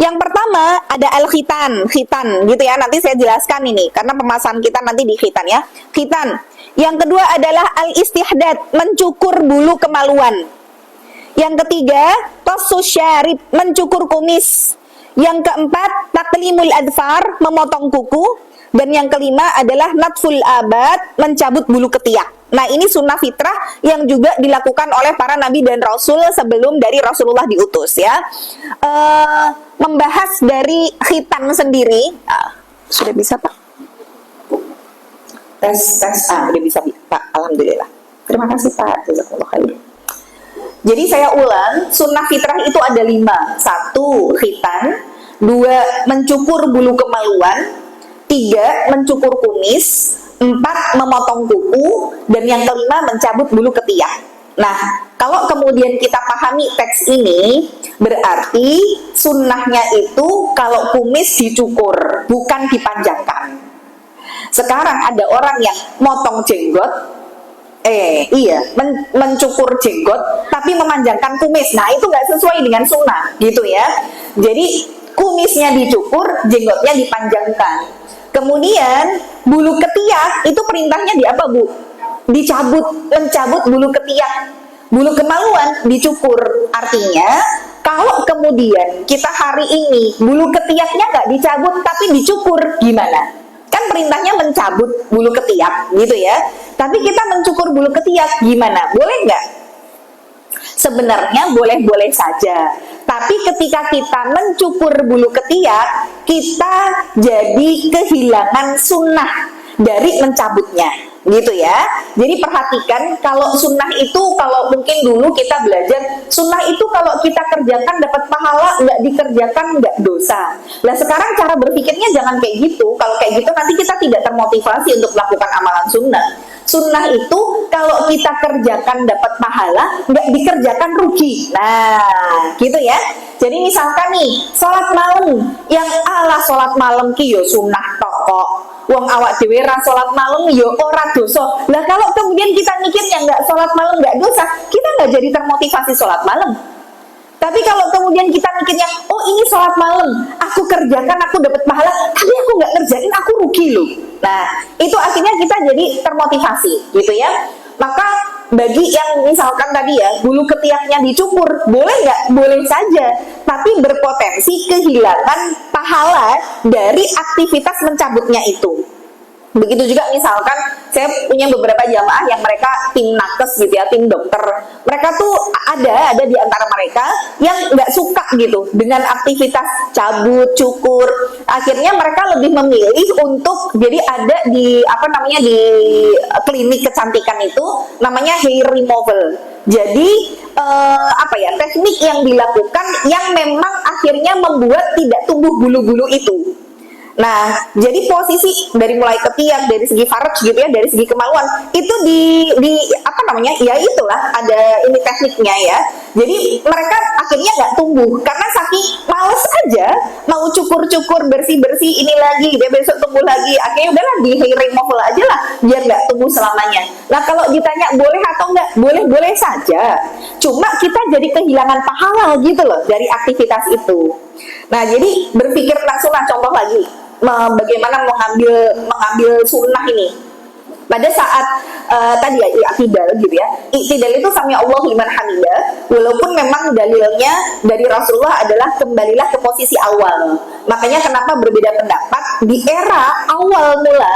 Yang pertama ada al-khitan, khitan gitu ya. Nanti saya jelaskan ini karena pemasangan kita nanti di khitan ya. Khitan. Yang kedua adalah al-istihdad, mencukur bulu kemaluan. Yang ketiga, qassus syarib, mencukur kumis. Yang keempat, taklimul adfar, memotong kuku. Dan yang kelima adalah natful abad, mencabut bulu ketiak. Nah, ini sunnah fitrah yang juga dilakukan oleh para nabi dan rasul sebelum dari Rasulullah diutus ya. Membahas dari khitan sendiri, sudah bisa Pak? Tes, sudah bisa Pak, alhamdulillah. Terima kasih Pak, jazakallahu khair. Jadi saya ulang, sunnah fitrah itu ada 5. 1, khitan. 2, mencukur bulu kemaluan. 3, mencukur kumis. 4, memotong kuku. Dan yang kelima, mencabut bulu ketiak. Nah, kalau kemudian kita pahami teks ini, berarti sunnahnya itu kalau kumis dicukur, bukan dipanjangkan. Sekarang ada orang yang motong jenggot, mencukur jenggot, tapi memanjangkan kumis. Nah, itu nggak sesuai dengan sunnah, gitu ya. Jadi, kumisnya dicukur, jenggotnya dipanjangkan. Kemudian bulu ketiak itu perintahnya di apa Bu? Dicabut, mencabut bulu ketiak. Bulu kemaluan dicukur. Artinya kalau kemudian kita hari ini bulu ketiaknya nggak dicabut tapi dicukur, gimana? Kan perintahnya mencabut bulu ketiak gitu ya. Tapi kita mencukur bulu ketiak, gimana? Boleh nggak? Sebenarnya boleh-boleh saja. Tapi ketika kita mencukur bulu ketiak, kita jadi kehilangan sunnah dari mencabutnya, gitu ya. Jadi perhatikan, kalau sunnah itu, kalau mungkin dulu kita belajar, sunnah itu kalau kita kerjakan dapat pahala, nggak dikerjakan nggak dosa. Nah sekarang cara berpikirnya jangan kayak gitu. Kalau kayak gitu nanti kita tidak termotivasi untuk melakukan amalan sunnah. Sunnah itu kalau kita kerjakan dapat pahala, nggak dikerjakan rugi. Nah, gitu ya. Jadi misalkan nih, sholat malam, yang ala sholat malam ki yo sunnah toko, wong awak dhewe ra sholat malam yo ora dosa. Lah kalau kemudian kita mikirnya nggak sholat malam nggak dosa, kita nggak jadi termotivasi sholat malam. Tapi kalau kemudian kita mikirnya, oh ini sholat malam, aku kerjakan, aku dapat pahala, tapi aku nggak ngerjain, aku rugi loh. Nah, itu akhirnya kita jadi termotivasi, gitu ya. Maka bagi yang misalkan tadi ya, bulu ketiaknya dicukur, boleh nggak? Boleh saja. Tapi berpotensi kehilangan pahala dari aktivitas mencabutnya itu. Begitu juga misalkan saya punya beberapa jamaah yang mereka tim nakes gitu ya, tim dokter. Mereka tuh ada di antara mereka yang nggak suka gitu dengan aktivitas cabut, cukur. Akhirnya mereka lebih memilih untuk jadi ada di di klinik kecantikan itu namanya hair removal. Jadi teknik yang dilakukan yang memang akhirnya membuat tidak tumbuh bulu-bulu itu. Nah, jadi posisi dari mulai ketiak, dari segi faraj gitu ya, dari segi kemaluan itu ya itulah ada ini tekniknya ya. Jadi mereka akhirnya nggak tumbuh karena saking males aja mau cukur-cukur bersih-bersih ini lagi, dia besok tumbuh lagi. Akhirnya udahlah di hair removal aja lah biar nggak tumbuh selamanya. Nah, kalau ditanya boleh atau nggak, boleh-boleh saja. Cuma kita jadi kehilangan pahala gitu loh dari aktivitas itu. Nah, jadi berpikir tentang sunnah, contoh lagi bagaimana mengambil sunnah ini pada saat tadi ya i'tidal gitu ya. I'tidal itu sami Allahu liman hamidah, walaupun memang dalilnya dari Rasulullah adalah kembalilah ke posisi awal. Makanya kenapa berbeda pendapat di era awal mula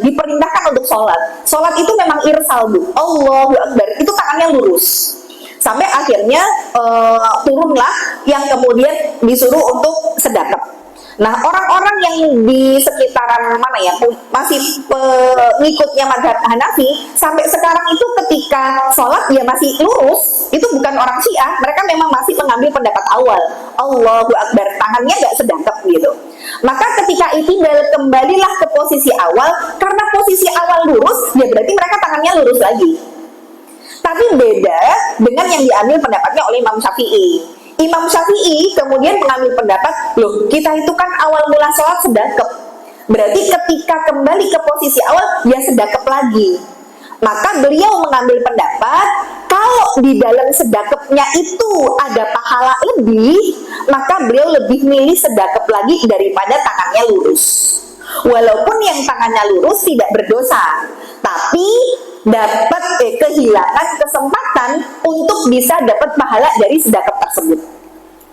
diperintahkan untuk sholat itu memang irsal Bu, Allahu Akbar, itu tangannya lurus sampai akhirnya turunlah yang kemudian disuruh untuk sedekap. Nah, orang-orang yang di sekitaran masih pengikutnya mazhab Hanafi sampai sekarang itu ketika sholat dia masih lurus, itu bukan orang Syiah, mereka memang masih mengambil pendapat awal, Allahu Akbar, tangannya nggak sedangkep gitu. Maka ketika i'tidal kembalilah ke posisi awal, karena posisi awal lurus, ya berarti mereka tangannya lurus lagi. Tapi beda dengan yang diambil pendapatnya oleh Imam Syafi'i. Imam Syafi'i kemudian mengambil pendapat, loh kita itu kan awal mula sholat sedekap, berarti ketika kembali ke posisi awal ya sedekap lagi. Maka beliau mengambil pendapat kalau di dalam sedekapnya itu ada pahala lebih, maka beliau lebih milih sedekap lagi daripada tangannya lurus. Walaupun yang tangannya lurus tidak berdosa, tapi dapat kehilangan kesempatan untuk bisa dapat pahala dari sedekap tersebut.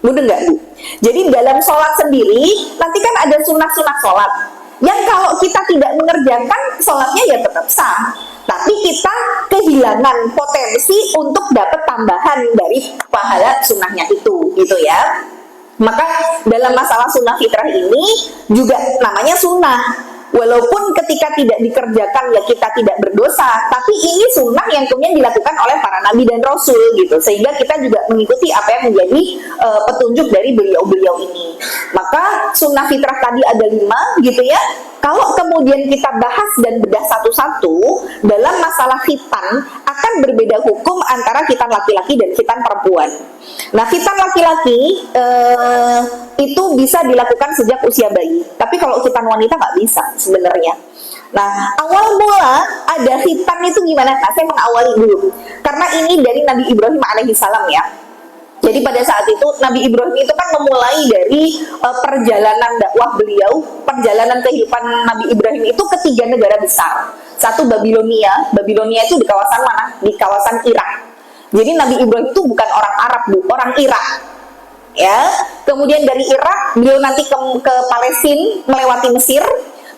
Mudah nggak, Bu? Jadi dalam sholat sendiri, nanti kan ada sunah-sunah sholat yang kalau kita tidak mengerjakan, sholatnya ya tetap sah, tapi kita kehilangan potensi untuk dapat tambahan dari pahala sunnahnya itu, gitu ya. Maka dalam masalah sunnah fitrah ini juga namanya sunnah. Walaupun ketika tidak dikerjakan ya kita tidak berdosa, tapi ini sunnah yang kemudian dilakukan oleh para nabi dan rasul gitu, sehingga kita juga mengikuti apa yang menjadi petunjuk dari beliau-beliau ini. Maka sunnah fitrah tadi ada 5 gitu ya. Kalau kemudian kita bahas dan bedah satu-satu, dalam masalah khitan akan berbeda hukum antara khitan laki-laki dan khitan perempuan. Nah, khitan laki-laki itu bisa dilakukan sejak usia bayi, tapi kalau khitan wanita nggak bisa sebenarnya. Nah, awal mula ada khitan itu gimana? Nah, saya mengawali dulu, karena ini dari Nabi Ibrahim alaihissalam ya. Jadi pada saat itu Nabi Ibrahim itu kan memulai dari perjalanan dakwah beliau, perjalanan kehidupan Nabi Ibrahim itu ke 3 negara besar. Satu Babilonia. Babilonia itu di kawasan mana? Di kawasan Irak. Jadi Nabi Ibrahim itu bukan orang Arab, Bu, orang Irak. Ya. Kemudian dari Irak beliau nanti ke Palestina melewati Mesir,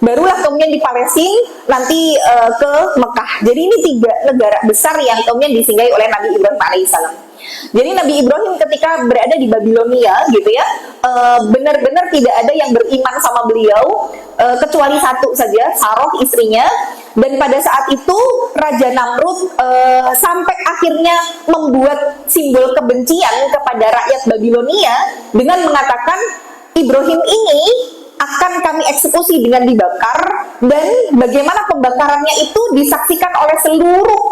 barulah kemudian di Palestina nanti ke Mekah. Jadi ini 3 negara besar yang kemudian disinggahi oleh Nabi Ibrahim alaihissalam. Jadi Nabi Ibrahim ketika berada di Babilonia gitu ya, benar-benar tidak ada yang beriman sama beliau, kecuali satu saja, Saroh istrinya. Dan pada saat itu Raja Namrud sampai akhirnya membuat simbol kebencian kepada rakyat Babilonia dengan mengatakan Ibrahim ini akan kami eksekusi dengan dibakar, dan bagaimana pembakarannya itu disaksikan oleh seluruh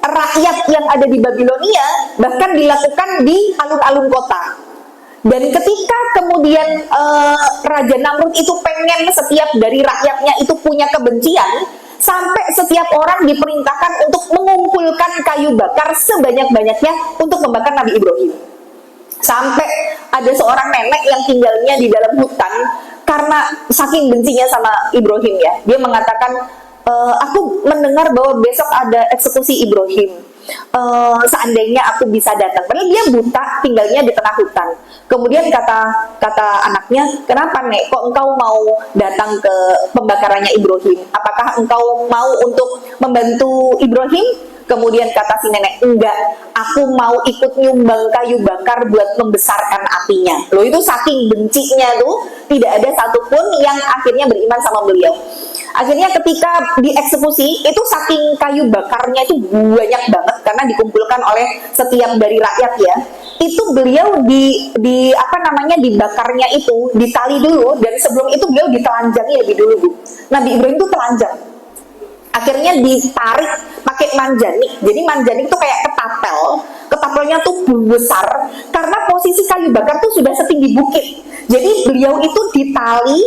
rakyat yang ada di Babilonia, bahkan dilakukan di alun-alun kota. Dan ketika kemudian Raja Namrud itu pengen setiap dari rakyatnya itu punya kebencian, sampai setiap orang diperintahkan untuk mengumpulkan kayu bakar sebanyak-banyaknya untuk membakar Nabi Ibrahim. Sampai ada seorang nenek yang tinggalnya di dalam hutan, karena saking bencinya sama Ibrahim ya, dia mengatakan, aku mendengar bahwa besok ada eksekusi Ibrahim. Seandainya aku bisa datang. Padahal dia buta, tinggalnya di tengah hutan. Kemudian kata anaknya, kenapa Nek? Kok engkau mau datang ke pembakarannya Ibrahim? Apakah engkau mau untuk membantu Ibrahim? Kemudian kata si nenek, enggak, aku mau ikut nyumbang kayu bakar buat membesarkan apinya. Loh, itu saking bencinya tuh, tidak ada satupun yang akhirnya beriman sama beliau. Akhirnya ketika dieksekusi, itu saking kayu bakarnya itu banyak banget, karena dikumpulkan oleh setiap dari rakyat ya. Itu beliau dibakarnya itu, ditali dulu, dan sebelum itu beliau ditelanjangi lebih dulu, Bu. Nabi Ibrahim itu telanjang. Akhirnya ditarik pakai manjanik. Jadi manjanik itu kayak ketapel. Ketapelnya tuh besar karena posisi kayu bakar tuh sudah setinggi bukit. Jadi beliau itu ditali,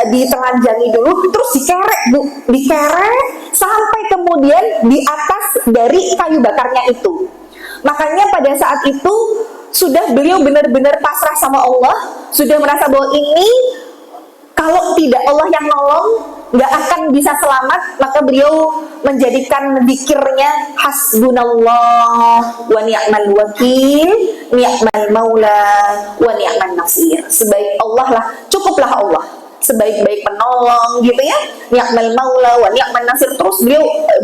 ditelanjangi dulu, terus dikerek, Bu. Dikerek sampai kemudian di atas dari kayu bakarnya itu. Makanya pada saat itu sudah beliau benar-benar pasrah sama Allah, sudah merasa bahwa ini kalau tidak Allah yang nolong, nggak akan bisa selamat. Maka beliau menjadikan zikirnya hasbunallah wa ni'mal wakil, ni'mal maula wa ni'man nasir. Sebaik Allah lah, cukuplah Allah, sebaik-baik penolong gitu ya, ni'mal maula wa ni'man nasir. Terus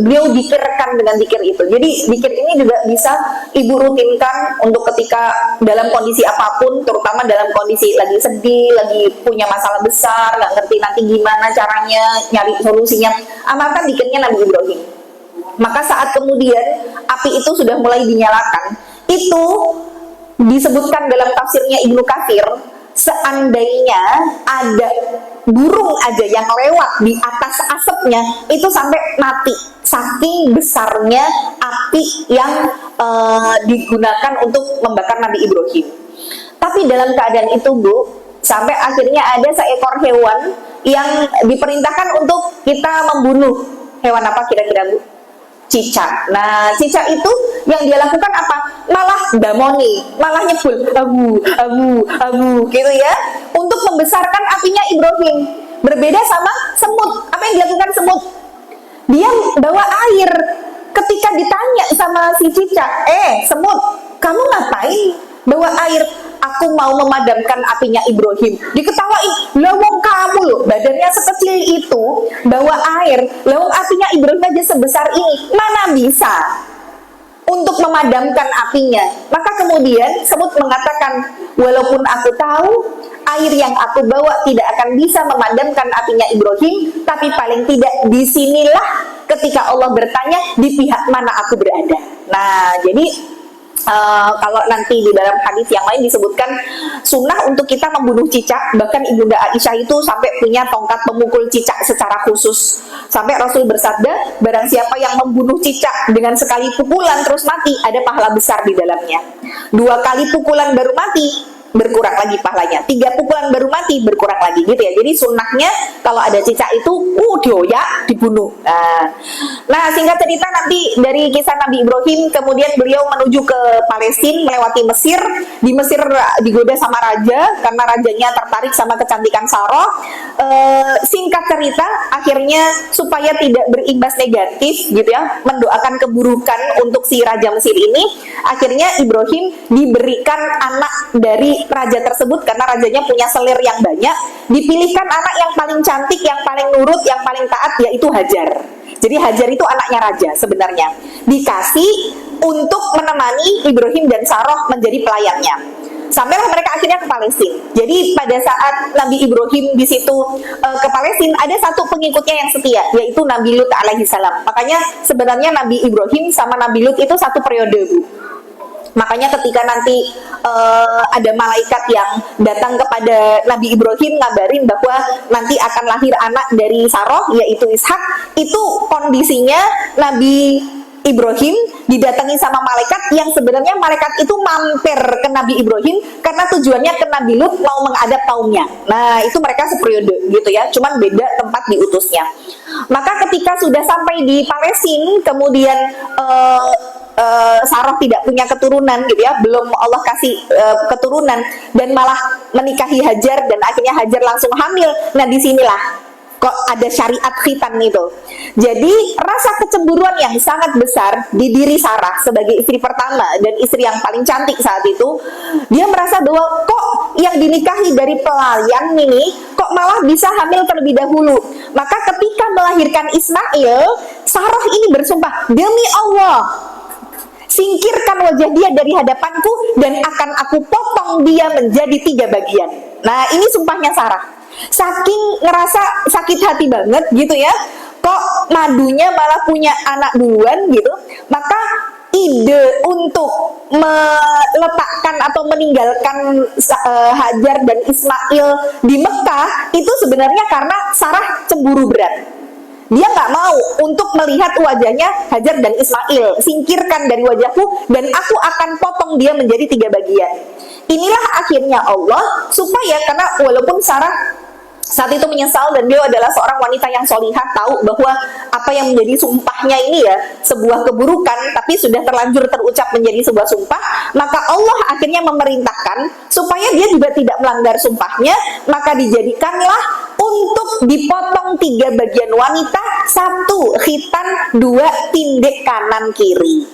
beliau zikirkan dengan zikir itu. Jadi zikir ini juga bisa ibu rutinkan untuk ketika dalam kondisi apapun, terutama dalam kondisi lagi sedih, lagi punya masalah besar, nggak ngerti nanti gimana caranya nyari solusinya, amalkan zikirnya Nabi Ibrahim. Maka saat kemudian api itu sudah mulai dinyalakan, itu disebutkan dalam tafsirnya Ibnu Katsir, seandainya ada burung aja yang lewat di atas asapnya itu sampai mati, saking besarnya api yang digunakan untuk membakar Nabi Ibrahim. Tapi dalam keadaan itu, Bu, sampai akhirnya ada seekor hewan yang diperintahkan untuk kita membunuh. Hewan apa kira-kira, Bu? cicak. Nah, cicak itu yang dia lakukan apa? Malah damoni, malah nyebul abu, abu, abu gitu ya, untuk membesarkan apinya Ibrahim. Berbeda sama semut. Apa yang dilakukan semut? Dia bawa air. Ketika ditanya sama si cicak, semut, kamu ngapain bawa air? Aku mau memadamkan apinya Ibrahim. Diketawain, lawang kamu loh, badannya sekecil itu, bawa air, lawang apinya Ibrahim aja sebesar ini, mana bisa untuk memadamkan apinya. Maka kemudian semut mengatakan, walaupun aku tahu air yang aku bawa tidak akan bisa memadamkan apinya Ibrahim, tapi paling tidak disinilah ketika Allah bertanya di pihak mana aku berada. Nah, jadi kalau nanti di dalam hadis yang lain disebutkan sunnah untuk kita membunuh cicak. Bahkan Ibunda Aisyah itu sampai punya tongkat pemukul cicak secara khusus. Sampai Rasul bersabda, barang siapa yang membunuh cicak dengan sekali pukulan terus mati, ada pahala besar di dalamnya. 2 kali pukulan baru mati, berkurang lagi pahalanya. 3 pukulan baru mati, berkurang lagi gitu ya. Jadi sunnahnya kalau ada cicak itu dioyak, dibunuh. Nah, singkat cerita nanti dari kisah Nabi Ibrahim, kemudian beliau menuju ke Palestina, melewati Mesir. Di Mesir digoda sama raja karena rajanya tertarik sama kecantikan Sarah. Singkat cerita, akhirnya supaya tidak berimbas negatif gitu ya, mendoakan keburukan untuk si raja Mesir ini, akhirnya Ibrahim diberikan anak dari raja tersebut karena rajanya punya selir yang banyak. Dipilihkan anak yang paling cantik, yang paling nurut, yang paling taat, yaitu Hajar. Jadi Hajar itu anaknya raja sebenarnya, dikasih untuk menemani Ibrahim dan Sarah menjadi pelayannya. Sampailah mereka akhirnya ke Palestina. Jadi pada saat Nabi Ibrahim di situ ke Palestina, ada satu pengikutnya yang setia, yaitu Nabi Lut alaihissalam. Makanya sebenarnya Nabi Ibrahim sama Nabi Lut itu satu periode, Bu. Makanya ketika nanti ada malaikat yang datang kepada Nabi Ibrahim ngabarin bahwa nanti akan lahir anak dari Sarah, yaitu Ishak, itu kondisinya Nabi Ibrahim didatangi sama malaikat yang sebenarnya malaikat itu mampir ke Nabi Ibrahim karena tujuannya ke Nabi Lut mau mengadap kaumnya. Nah, itu mereka seperiode gitu ya, cuman beda tempat diutusnya. Maka ketika sudah sampai di Palestina, kemudian Sarah tidak punya keturunan gitu ya, belum Allah kasih keturunan, dan malah menikahi Hajar, dan akhirnya Hajar langsung hamil. Nah, disinilah kok ada syariat khitan itu. Jadi rasa kecemburuan yang sangat besar di diri Sarah sebagai istri pertama dan istri yang paling cantik saat itu, dia merasa bahwa kok yang dinikahi dari pelayan ini kok malah bisa hamil terlebih dahulu. Maka ketika melahirkan Ismail, Sarah ini bersumpah, demi Allah, singkirkan wajah dia dari hadapanku dan akan aku potong dia menjadi 3 bagian. Nah, ini sumpahnya Sarah. Saking ngerasa sakit hati banget gitu ya, kok madunya malah punya anak duluan gitu. Maka ide untuk meletakkan atau meninggalkan Hajar dan Ismail di Mekah itu sebenarnya karena Sarah cemburu berat. Dia nggak mau untuk melihat wajahnya Hajar dan Ismail. Singkirkan dari wajahku dan aku akan potong dia menjadi 3 bagian. Inilah akhirnya Allah supaya, karena walaupun Sarah saat itu menyesal dan beliau adalah seorang wanita yang solihah, tahu bahwa apa yang menjadi sumpahnya ini ya sebuah keburukan, tapi sudah terlanjur terucap menjadi sebuah sumpah, maka Allah akhirnya memerintahkan supaya dia juga tidak melanggar sumpahnya. Maka dijadikanlah untuk dipotong 3 bagian wanita, 1 khitan, 2 tindek kanan kiri.